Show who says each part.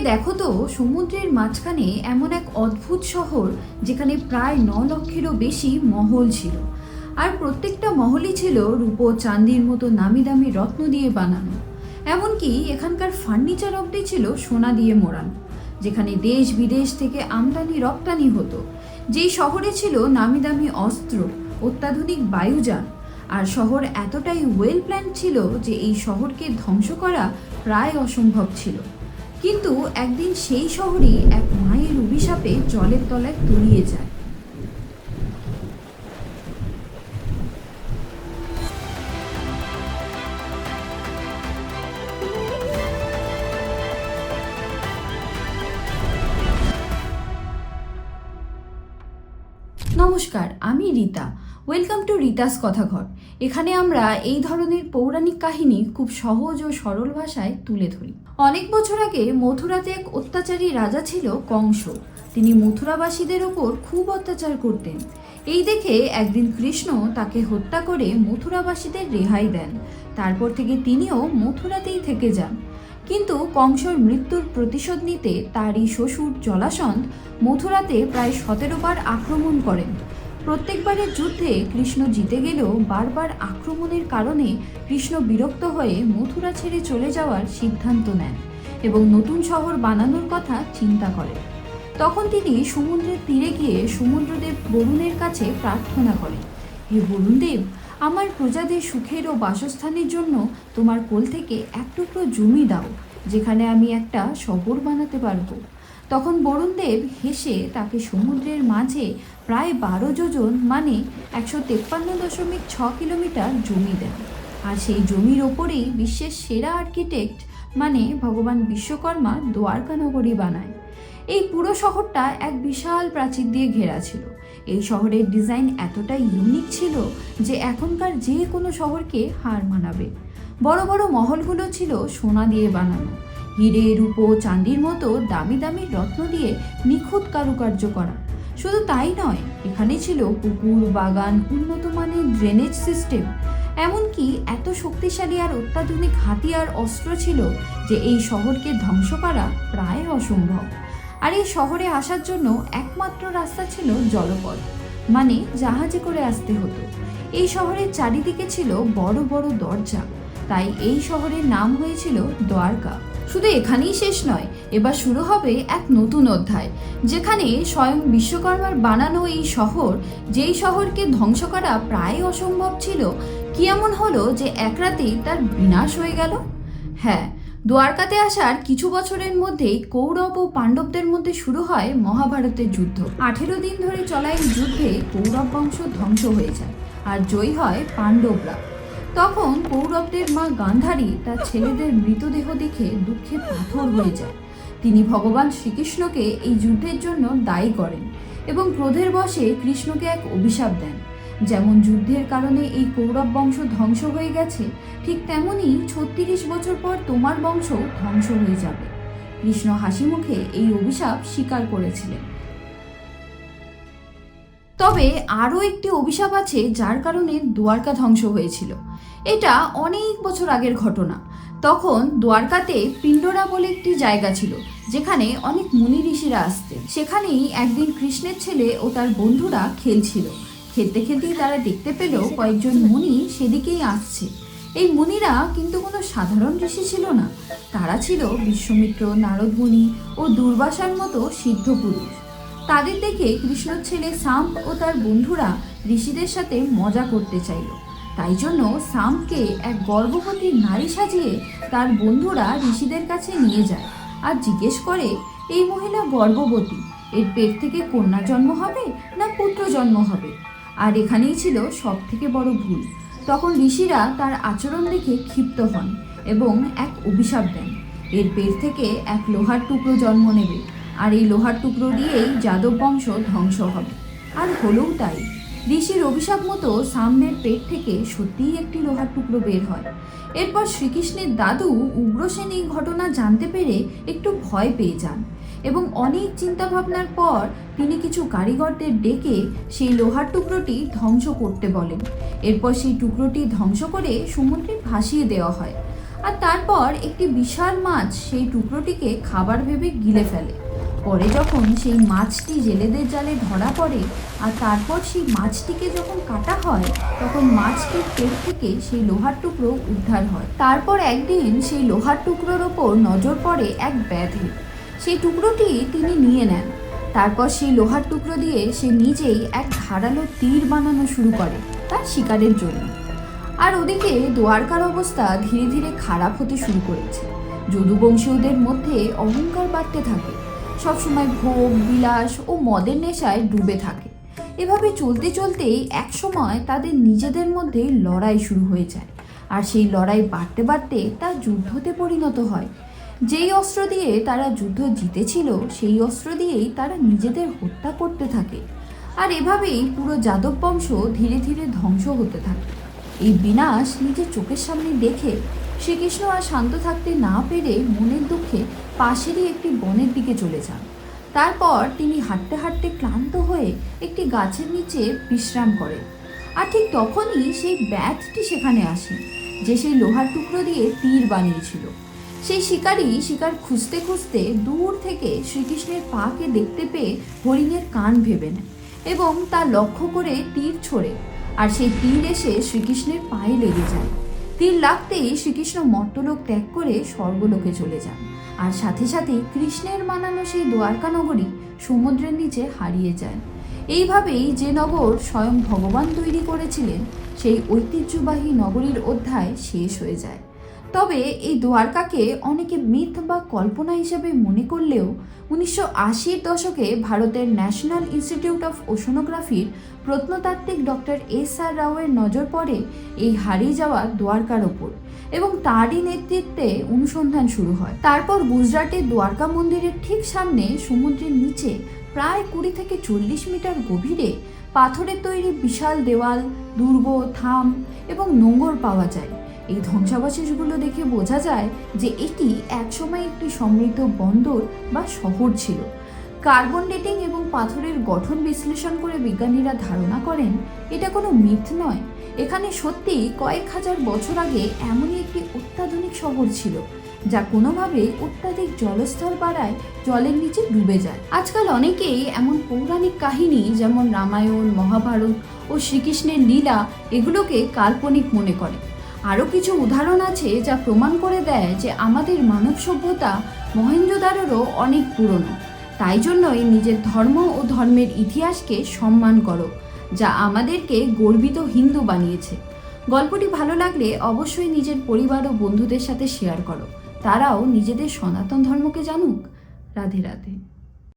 Speaker 1: দেখো তো, সমুদ্রের মাঝখানে এমন এক অদ্ভুত শহর যেখানে প্রায় 9 লক্ষেরও বেশি মহল ছিল। আর প্রত্যেকটা মহলই ছিল রূপো চাঁদির মতো নামি দামি রত্ন দিয়ে বানানো। এমনকি এখানকার ফার্নিচার অবধি ছিল সোনা দিয়ে মোড়ানো, যেখানে দেশ বিদেশ থেকে আমদানি রপ্তানি হতো। যেই শহরে ছিল নামি দামি অস্ত্র, অত্যাধুনিক বায়ুযান, আর শহর এতটাই ওয়েল প্ল্যান ছিল যে এই শহরকে ধ্বংস করা প্রায় অসম্ভব ছিল। কিন্তু একদিন সেই শহরই এক মায়ের অভিশাপে জলের তলায় তলিয়ে যায়। নমস্কার, আমি রীতা। Welcome to Rita's Kathaghar. এখানে আমরা এই ধরনের পৌরাণিক কাহিনী খুব সহজ ও সরল ভাষায় তুলে ধরি। অনেক বছর আগে মথুরাতে এক অত্যাচারী রাজা ছিল কংস। তিনি মথুরাবাসীদের ওপর খুব অত্যাচার করতেন। এই দেখে একদিন কৃষ্ণ তাকে হত্যা করে মথুরাবাসীদের রেহাই দেন। তারপর থেকে তিনিও মথুরাতেই থেকে যান। কিন্তু কংসর মৃত্যুর প্রতিশোধ নিতে তারই শ্বশুর জলাসন্ধ মথুরাতে প্রায় 17 বার আক্রমণ করেন। প্রত্যেকবারের যুদ্ধে কৃষ্ণ জিতে গেলেও বারবার আক্রমণের কারণে কৃষ্ণ বিরক্ত হয়ে মথুরা ছেড়ে চলে যাওয়ার সিদ্ধান্ত নেন এবং নতুন শহর বানানোর কথা চিন্তা করেন। তখন তিনি সমুদ্রের তীরে গিয়ে সমুদ্রদেব বরুণের কাছে প্রার্থনা করেন, হে বরুণদেব, আমার প্রজাদের সুখের ও বাসস্থানের জন্য তোমার কোল থেকে এক টুকরো জমি দাও, যেখানে আমি একটা শহর বানাতে পারবো। তখন বরুণদেব হেসে তাকে সমুদ্রের মাঝে প্রায় 12 যোজন মানে 153.6 কিলোমিটার জমি দেন। আর সেই জমির ওপরেই বিশ্বের সেরা আর্কিটেক্ট মানে ভগবান বিশ্বকর্মা দ্বারকা নগরী বানায়। এই পুরো শহরটা এক বিশাল প্রাচীর দিয়ে ঘেরা ছিল। এই শহরের ডিজাইন এতটাই ইউনিক ছিল যে এখনকার যে কোনো শহরকে হার মানাবে। বড় বড় মহলগুলো ছিল সোনা দিয়ে বানানো, হিরে রূপো চাঁদির মতো দামি দামি রত্ন দিয়ে নিখুঁত কারুকার্য করা। শুধু তাই নয়, এখানে ছিল পুকুর, বাগান, উন্নত মানের ড্রেনেজ সিস্টেম, এমনকি এত শক্তিশালী আর অত্যাধুনিক হাতিয়ার অস্ত্র ছিল যে এই শহরকে ধ্বংস করা প্রায় অসম্ভব। আর এই শহরে আসার জন্য একমাত্র রাস্তা ছিল জলপথ, মানে জাহাজে করে আসতে হতো। এই শহরের চারিদিকে ছিল বড় বড় দরজা, তাই এই শহরের নাম হয়েছিল দ্বারকা। শুধু এখানেই শেষ নয়, এবার শুরু হবে এক নতুন অধ্যায়, যেখানে স্বয়ং বিশ্বকর্মার বানানো এই শহর, যেই শহরকে ধ্বংস করা প্রায় অসম্ভব ছিল, কি এমন হলো যে এক রাতেই তার বিনাশ হয়ে গেল। হ্যাঁ, দ্বারকাতে আসার কিছু বছরের মধ্যেই কৌরব ও পাণ্ডবদের মধ্যে শুরু হয় মহাভারতের যুদ্ধ। 18 দিন ধরে চলা এই যুদ্ধে কৌরব বংশ ধ্বংস হয়ে যায় আর জয়ী হয় পাণ্ডবরা। তখন কৌরবদের মা গান্ধারী তার ছেলেদের মৃতদেহ দেখে দুঃখে পাথর হয়ে যায়। তিনি ভগবান শ্রীকৃষ্ণকে এই যুদ্ধের জন্য দায়ী করেন এবং ক্রোধের বশে কৃষ্ণকে এক অভিশাপ দেন। যেমন যুদ্ধের কারণে এই কৌরব বংশ ধ্বংস হয়ে গেছে, ঠিক তেমনই 36 বছর পর তোমার বংশ ধ্বংস হয়ে যাবে। কৃষ্ণ হাসি মুখে এই অভিশাপ স্বীকার করেছিলেন। তবে আরও একটি অভিশাপ আছে যার কারণে দ্বারকা ধ্বংস হয়েছিল। এটা অনেক বছর আগের ঘটনা। তখন দ্বারকাতে পিণ্ডরা বলে একটি জায়গা ছিল, যেখানে অনেক মুনি ঋষিরা আসতেন। সেখানেই একদিন কৃষ্ণের ছেলে ও তার বন্ধুরা খেলছিল। খেলতে খেলতেই তারা দেখতে পেল কয়েকজন মুনি সেদিকেই আসছে। এই মুনিরা কিন্তু কোনো সাধারণ ঋষি ছিল না, তারা ছিল বিশ্বমিত্র, নারদ মুনি ও দুর্বাসার মতো সিদ্ধ পুরুষ। তাদের দেখে কৃষ্ণর ছেলে সাম্ব ও তার বন্ধুরা ঋষিদের সাথে মজা করতে চাইল। তাই জন্য সাম্বকে এক গর্ভবতী নারী সাজিয়ে তার বন্ধুরা ঋষিদের কাছে নিয়ে যায় আর জিজ্ঞেস করে, এই মহিলা গর্ভবতী, এর পেট থেকে কন্যা জন্ম হবে না পুত্র জন্ম হবে? আর এখানেই ছিল সব থেকে বড় ভুল। তখন ঋষিরা তার আচরণ দেখে ক্ষিপ্ত হন এবং এক অভিশাপ দেন, এর পেট থেকে এক লোহার টুকরো জন্ম নেবে, আর এই লোহার টুকরো দিয়েই যাদব বংশ ধ্বংস হবে। আর হলোও তাই। ঋষির অভিশাপ মতো সামনের পেট থেকে সত্যিই একটি লোহার টুকরো বের হয়। এরপর শ্রীকৃষ্ণের দাদু উগ্রসেন এই ঘটনা জানতে পেরে একটু ভয় পেয়ে যান এবং অনেক চিন্তা ভাবনার পর তিনি কিছু কারিগরদের ডেকে সেই লোহার টুকরোটি ধ্বংস করতে বলেন। এরপর সেই টুকরোটি ধ্বংস করে সমুদ্রে ভাসিয়ে দেওয়া হয়। আর তারপর একটি বিশাল মাছ সেই টুকরোটিকে খাবার ভেবে গিলে ফেলে। পরে যখন সেই মাছটি জেলেদের জালে ধরা পড়ে আর তারপর সেই মাছটিকে যখন কাটা হয়, তখন মাছটির পেট থেকে সেই লোহার টুকরো উদ্ধার হয়। তারপর একদিন সেই লোহার টুকরোর ওপর নজর পড়ে এক ব্যাধের। সেই টুকরোটি তিনি নিয়ে নেন। তারপর সেই লোহার টুকরো দিয়ে সে নিজেই এক ধারালো তীর বানানো শুরু করে তার শিকারের জন্য। আর ওদিকে দ্বারকার অবস্থা ধীরে ধীরে খারাপ হতে শুরু করেছে। যদুবংশীয়দের মধ্যে অহংকার বাড়তে থাকে, সবসময় ভোগ বিলাস ও মদের নেশায় ডুবে থাকে। এভাবে চলতে চলতেই একসময় তাদের নিজেদের মধ্যে লড়াই শুরু হয়ে যায়। আর সেই লড়াই বাড়তে বাড়তে তা যুদ্ধতে পরিণত হয়। যেই অস্ত্র দিয়ে তারা যুদ্ধ জিতেছিল সেই অস্ত্র দিয়েই তারা নিজেদের হত্যা করতে থাকে। আর এভাবেই পুরো যাদব বংশ ধীরে ধীরে ধ্বংস হতে থাকে। এই বিনাশ নিজের চোখের সামনে দেখে শ্রীকৃষ্ণ আর শান্ত থাকতে না পেরে মনের দুঃখে পাশেরই একটি বনের দিকে চলে যান। তারপর তিনি হাঁটতে হাঁটতে ক্লান্ত হয়ে একটি গাছের নিচে বিশ্রাম করেন। আর ঠিক তখনই সেই ব্যাধটি সেখানে আসে, যে সেই লোহার টুকরো দিয়ে তীর বানিয়েছিল। সেই শিকারী শিকার খুঁজতে খুঁজতে দূর থেকে শ্রীকৃষ্ণের পাকে দেখতে পেয়ে হরিণের কান ভেবে নেয় এবং তা লক্ষ্য করে তীর ছোড়ে। আর সেই তীর এসে শ্রীকৃষ্ণের পায়ে লেগে যায়। তীর লাগতেই শ্রীকৃষ্ণ মর্তলোক ত্যাগ করে স্বর্গলোকে চলে যান। আর সাথে সাথে কৃষ্ণের বানানো সেই দ্বারকা নগরী সমুদ্রের নিচে হারিয়ে যায়। এইভাবেই যে নগর স্বয়ং ভগবান তৈরি করেছিলেন, সেই ঐতিহ্যবাহী নগরীর অধ্যায় শেষ হয়ে যায়। তবে এই দ্বারকাকে অনেকে মিথ বা কল্পনা হিসেবে মনে করলেও 1980-র দশকে ভারতের ন্যাশনাল ইনস্টিটিউট অফ ওশনোগ্রাফির প্রত্নতাত্ত্বিক ডক্টর এস.আর. রাওয়ের নজর পড়ে এই হারিয়ে যাওয়া দ্বারকার ওপর এবং তারই নেতৃত্বে অনুসন্ধান শুরু হয়। তারপর গুজরাটের দ্বারকা মন্দিরের ঠিক সামনে সমুদ্রের নিচে প্রায় 20 থেকে 40 মিটার গভীরে পাথরের তৈরি বিশাল দেওয়াল, দুর্গ, থাম এবং নোঙর পাওয়া যায়। এই ধ্বংসাবশেষগুলো দেখে বোঝা যায় যে এটি একসময় একটি সমৃদ্ধ বন্দর বা শহর ছিল। কার্বন ডেটিং এবং পাথরের গঠন বিশ্লেষণ করে বিজ্ঞানীরা ধারণা করেন এটা কোনো মিথ নয়, এখানে সত্যিই কয়েক হাজার বছর আগে এমনই একটি অত্যাধুনিক শহর ছিল যা কোনোভাবে অত্যাধিক জলস্তর বাড়ায় জলের নিচে ডুবে যায়। আজকাল অনেকেই এমন পৌরাণিক কাহিনী যেমন রামায়ণ, মহাভারত ও শ্রীকৃষ্ণের লীলা এগুলোকে কাল্পনিক মনে করে। আরও কিছু উদাহরণ আছে যা প্রমাণ করে দেয় যে আমাদের মানব সভ্যতা মহেঞ্জোদারোরও অনেক পুরনো। তাই জন্যই নিজের ধর্ম ও ধর্মের ইতিহাসকে সম্মান করো, যা আমাদেরকে গর্বিত হিন্দু বানিয়েছে। গল্পটি ভালো লাগলে অবশ্যই নিজের পরিবার ও বন্ধুদের সাথে শেয়ার করো, তারাও নিজেদের সনাতন ধর্মকে জানুক। রাধে রাধে।